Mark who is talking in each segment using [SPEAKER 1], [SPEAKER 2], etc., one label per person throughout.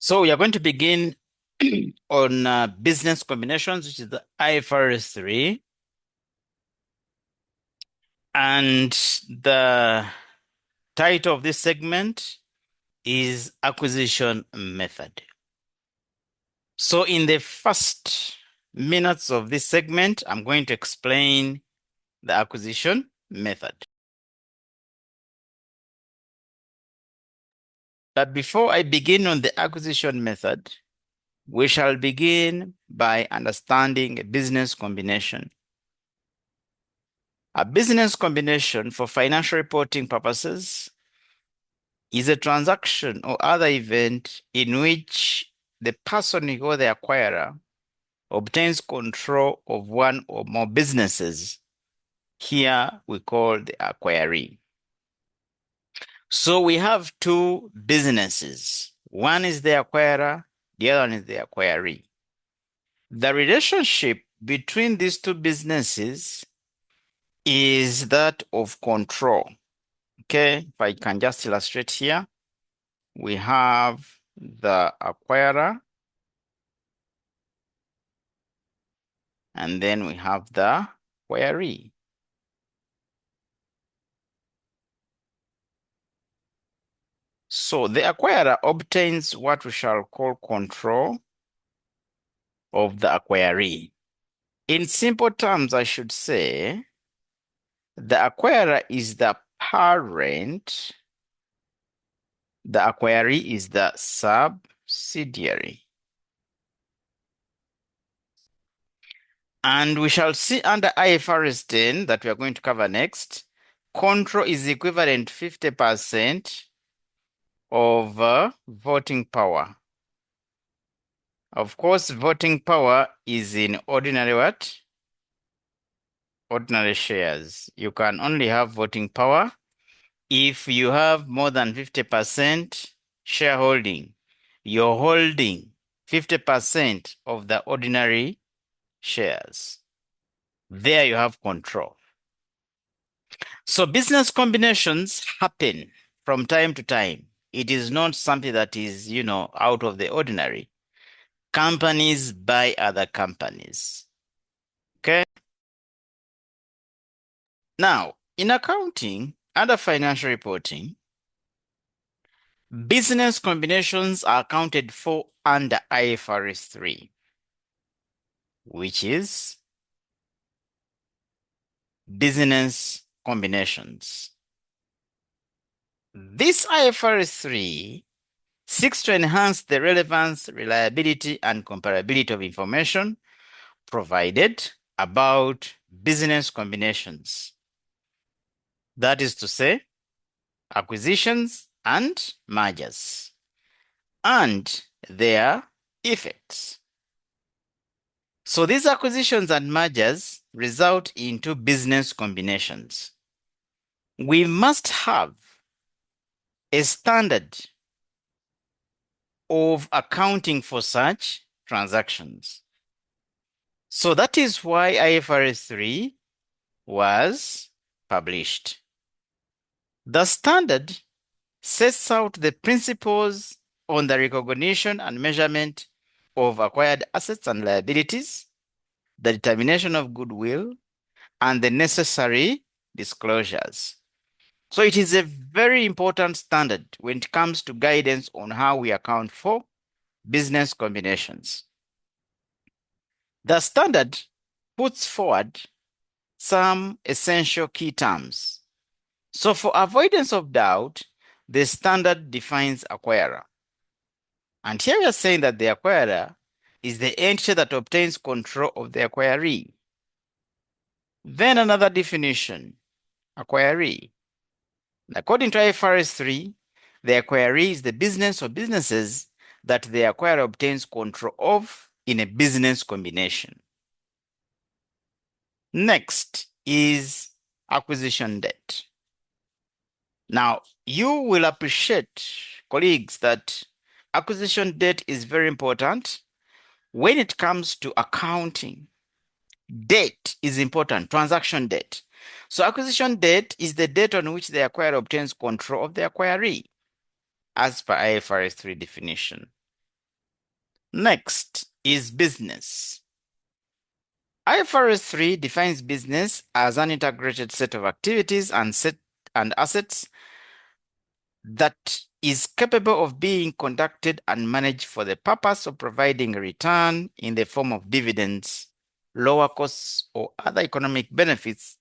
[SPEAKER 1] So we are going to begin on business combinations, which is the IFRS 3. And the title of this segment is Acquisition Method. So in the first minutes of this segment, I'm going to explain the acquisition method. But before I begin on the acquisition method, we shall begin by understanding a business combination. A business combination for financial reporting purposes is a transaction or other event in which the person or the acquirer obtains control of one or more businesses. Here we call the acquiree. So we have two businesses. One is the acquirer, the other one is the acquiree. The relationship between these two businesses is that of control. Okay, if I can just illustrate here, we have the acquirer, and then we have the acquiree. So the acquirer obtains what we shall call control of the acquiree. In simple terms, I should say the acquirer is the parent, the acquiree is the subsidiary. And we shall see under IFRS 10 that we are going to cover next, control is equivalent to 50% of voting power. Of course, voting power is in ordinary what? Ordinary shares. You can only have voting power if you have more than 50% shareholding. You're holding 50% of the ordinary shares. There you have control. So business combinations happen from time to time. It is not something that is, out of the ordinary. Companies buy other companies. Okay? Now, in accounting, under financial reporting, business combinations are accounted for under IFRS 3, which is business combinations. This IFRS 3 seeks to enhance the relevance, reliability, and comparability of information provided about business combinations. That is to say, acquisitions and mergers, and their effects. So these acquisitions and mergers result into business combinations. We must have a standard of accounting for such transactions. So that is why IFRS 3 was published. The standard sets out the principles on the recognition and measurement of acquired assets and liabilities, the determination of goodwill, and the necessary disclosures. So it is a very important standard when it comes to guidance on how we account for business combinations. The standard puts forward some essential key terms. So for avoidance of doubt, the standard defines acquirer. And here we are saying that the acquirer is the entity that obtains control of the acquiree. Then another definition, acquiree. According to IFRS 3, the acquiree is the business or businesses that the acquirer obtains control of in a business combination. Next is acquisition debt. Now, you will appreciate, colleagues, that acquisition debt is very important when it comes to accounting. Debt is important, transaction debt. So acquisition debt is the debt on which the acquirer obtains control of the acquiree, as per IFRS 3 definition. Next is business. IFRS 3 defines business as an integrated set of activities and assets that is capable of being conducted and managed for the purpose of providing a return in the form of dividends, lower costs, or other economic benefits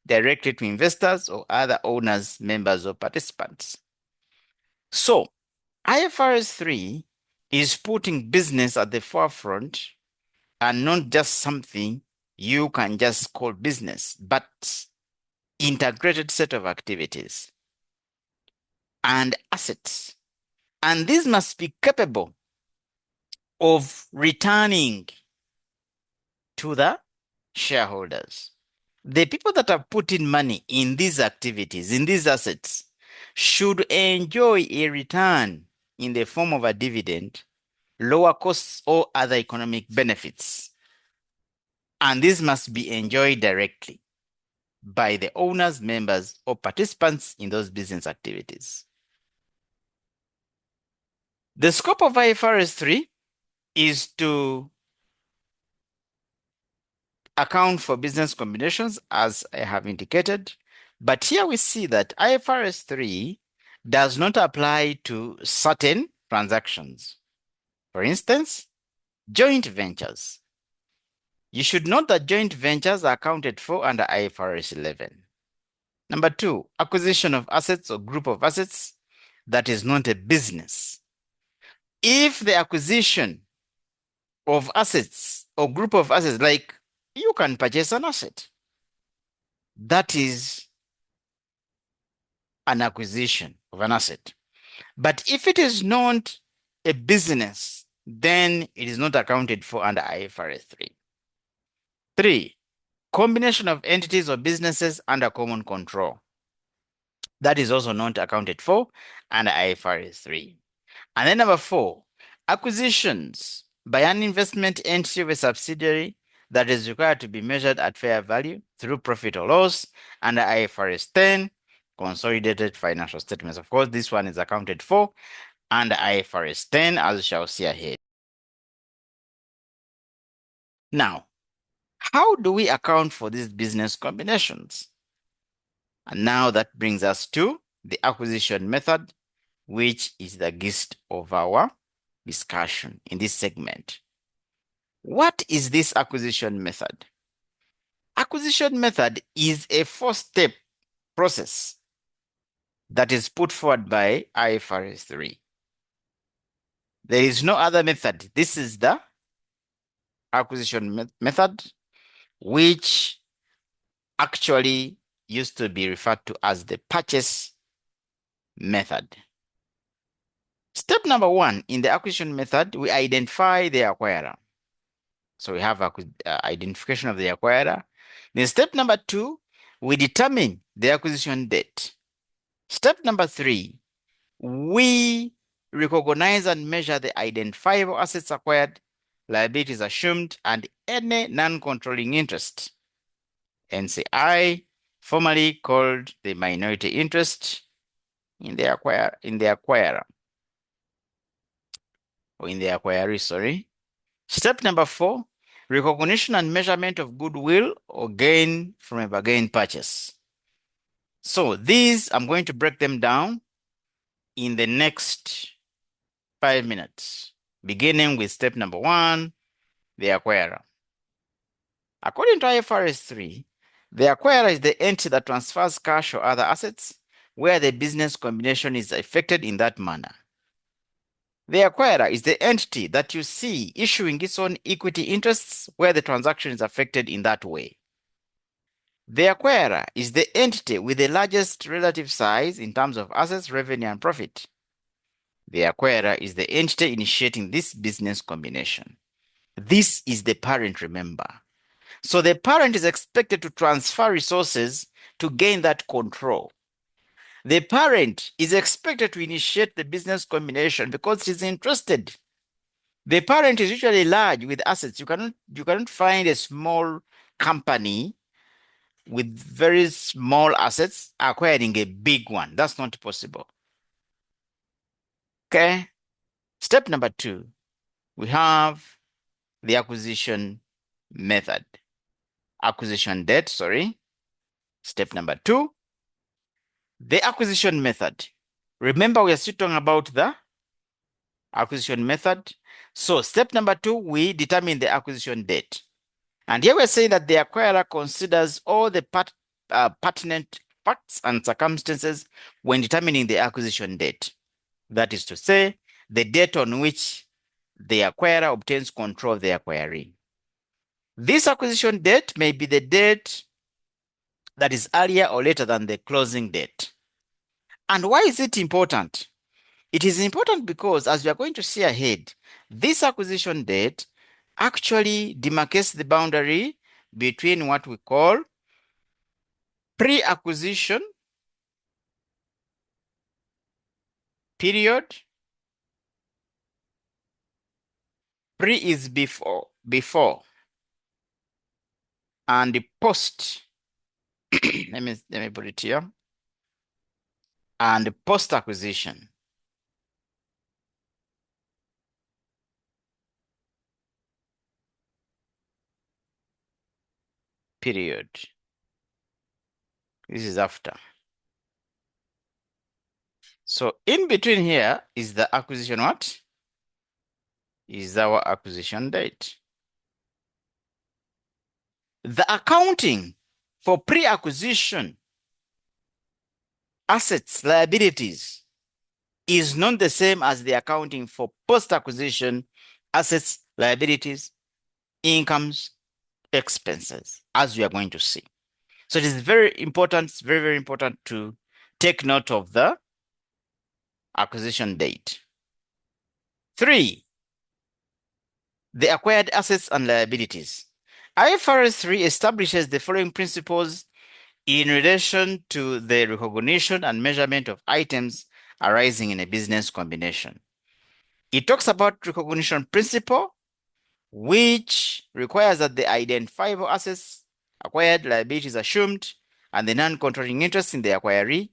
[SPEAKER 1] directly to investors or other owners, members, or participants. So, IFRS 3 is putting business at the forefront and not just something you can just call business, but integrated set of activities and assets. And these must be capable of returning to the shareholders. The people that have put in money in these activities, in these assets, should enjoy a return in the form of a dividend, lower costs, or other economic benefits. And this must be enjoyed directly by the owners, members, or participants in those business activities. The scope of IFRS 3 is to account for business combinations, as I have indicated. But here we see that IFRS 3 does not apply to certain transactions. For instance, joint ventures. You should note that joint ventures are accounted for under IFRS 11. Number 2, acquisition of assets or group of assets that is not a business. If the acquisition of assets or group of assets, like you can purchase an asset, that is an acquisition of an asset. But if it is not a business, then it is not accounted for under IFRS 3. 3, combination of entities or businesses under common control. That is also not accounted for under IFRS 3. And then number 4, acquisitions by an investment entity of a subsidiary that is required to be measured at fair value through profit or loss under IFRS 10, consolidated financial statements. Of course, this one is accounted for under IFRS 10, as we shall see ahead. Now, how do we account for these business combinations? And now that brings us to the acquisition method, which is the gist of our discussion in this segment. What is this acquisition method? Acquisition method is a four-step process that is put forward by IFRS 3. There is no other method. This is the acquisition method, which actually used to be referred to as the purchase method. Step number 1 in the acquisition method, we identify the acquirer. So we have identification of the acquirer. Then step number 2, we determine the acquisition date. Step number 3, we recognize and measure the identifiable assets acquired, liabilities assumed, and any non-controlling interest. NCI, formerly called the minority interest in the acquirer, or in the acquiree, sorry. Step number 4, recognition and measurement of goodwill or gain from a bargain purchase. So these, I'm going to break them down in the next 5 minutes, beginning with step number 1, the acquirer. According to IFRS 3, the acquirer is the entity that transfers cash or other assets where the business combination is effected in that manner. The acquirer is the entity that you see issuing its own equity interests where the transaction is affected in that way. The acquirer is the entity with the largest relative size in terms of assets, revenue, and profit. The acquirer is the entity initiating this business combination. This is the parent, remember. So the parent is expected to transfer resources to gain that control. The parent is expected to initiate the business combination because it is interested. The parent is usually large with assets. You cannot find a small company with very small assets acquiring a big one. That's not possible. Okay. Step number 2, we have the acquisition method. Acquisition date, sorry. Step number 2, the acquisition method. Remember, we are still talking about the acquisition method. So step number 2, we determine the acquisition date. And here we're saying that the acquirer considers all the pertinent facts and circumstances when determining the acquisition date. That is to say, the date on which the acquirer obtains control of the acquiree. This acquisition date may be the date that is earlier or later than the closing date. And why is it important? It is important because, as we are going to see ahead, this acquisition date actually demarcates the boundary between what we call pre-acquisition period. Pre is before, and post. let me put it here. And post-acquisition. Period. This is after. So in between here is the acquisition what? Is our acquisition date. The accounting for pre-acquisition assets, liabilities is not the same as the accounting for post-acquisition assets, liabilities, incomes, expenses, as we are going to see. So it is very important, very, very important to take note of the acquisition date. 3, the acquired assets and liabilities. IFRS 3 establishes the following principles in relation to the recognition and measurement of items arising in a business combination. It talks about recognition principle, which requires that the identifiable assets, acquired liabilities assumed, and the non-controlling interest in the acquiree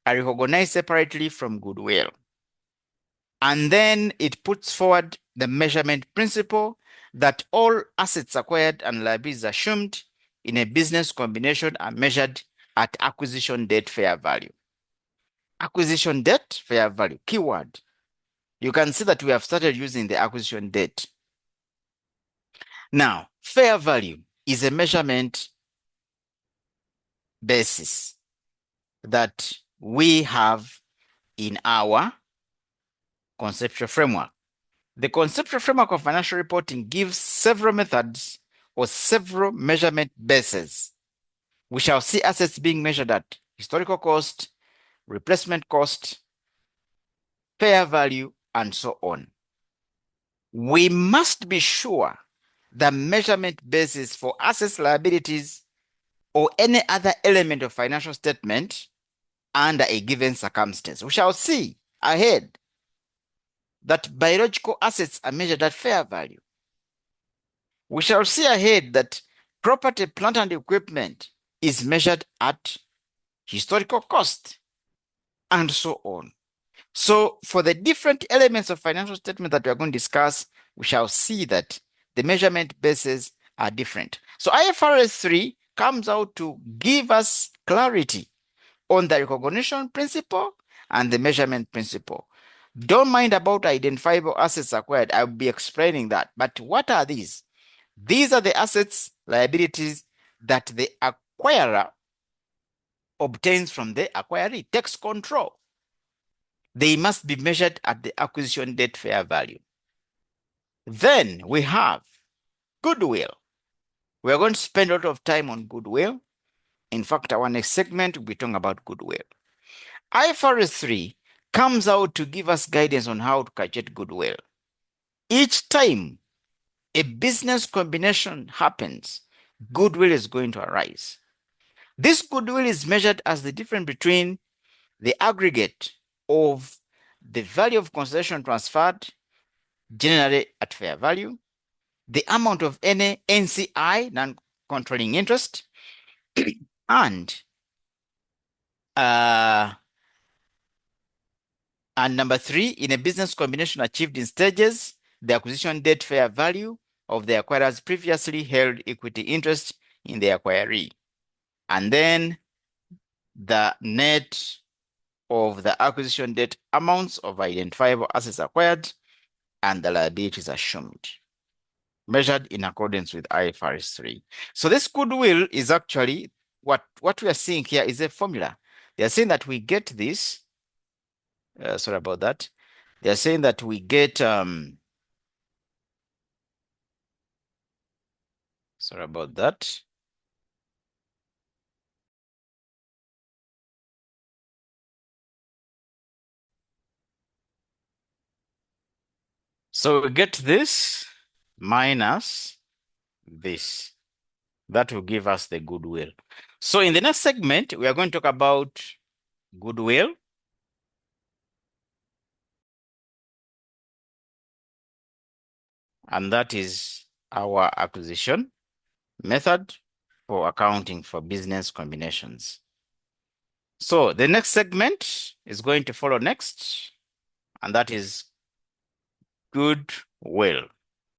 [SPEAKER 1] are recognized separately from goodwill. And then it puts forward the measurement principle that all assets acquired and liabilities assumed in a business combination are measured at acquisition date fair value. Acquisition date fair value, keyword. You can see that we have started using the acquisition date. Now, fair value is a measurement basis that we have in our conceptual framework. The conceptual framework of financial reporting gives several methods or several measurement bases. We shall see assets being measured at historical cost, replacement cost, fair value, and so on. We must be sure the measurement basis for assets, liabilities, or any other element of financial statement under a given circumstance. We shall see ahead that biological assets are measured at fair value. We shall see ahead that property, plant, and equipment is measured at historical cost, and so on. So for the different elements of financial statement that we are going to discuss, we shall see that the measurement bases are different. So IFRS 3 comes out to give us clarity on the recognition principle and the measurement principle. Don't mind about identifiable assets acquired. I'll be explaining that. But what are these? These are the assets, liabilities that the acquirer obtains from the acquiree, takes control. They must be measured at the acquisition date fair value. Then we have goodwill. We are going to spend a lot of time on goodwill. In fact, our next segment will be talking about goodwill. IFRS 3 comes out to give us guidance on how to calculate goodwill. Each time a business combination happens, goodwill is going to arise. This goodwill is measured as the difference between the aggregate of the value of consideration transferred, generally at fair value, the amount of any NCI, non-controlling interest, and number 3, in a business combination achieved in stages, the acquisition date fair value of the acquirer's previously held equity interest in the acquiree, and then the net of the acquisition date amounts of identifiable assets acquired and the liabilities assumed, measured in accordance with IFRS 3. So this goodwill is actually what we are seeing here is a formula. They are saying that we get this. Sorry about that. They are saying that we get sorry about that. So we get this minus this. That will give us the goodwill. So in the next segment, we are going to talk about goodwill, and that is our acquisition method for accounting for business combinations. So the next segment is going to follow next, and that is goodwill.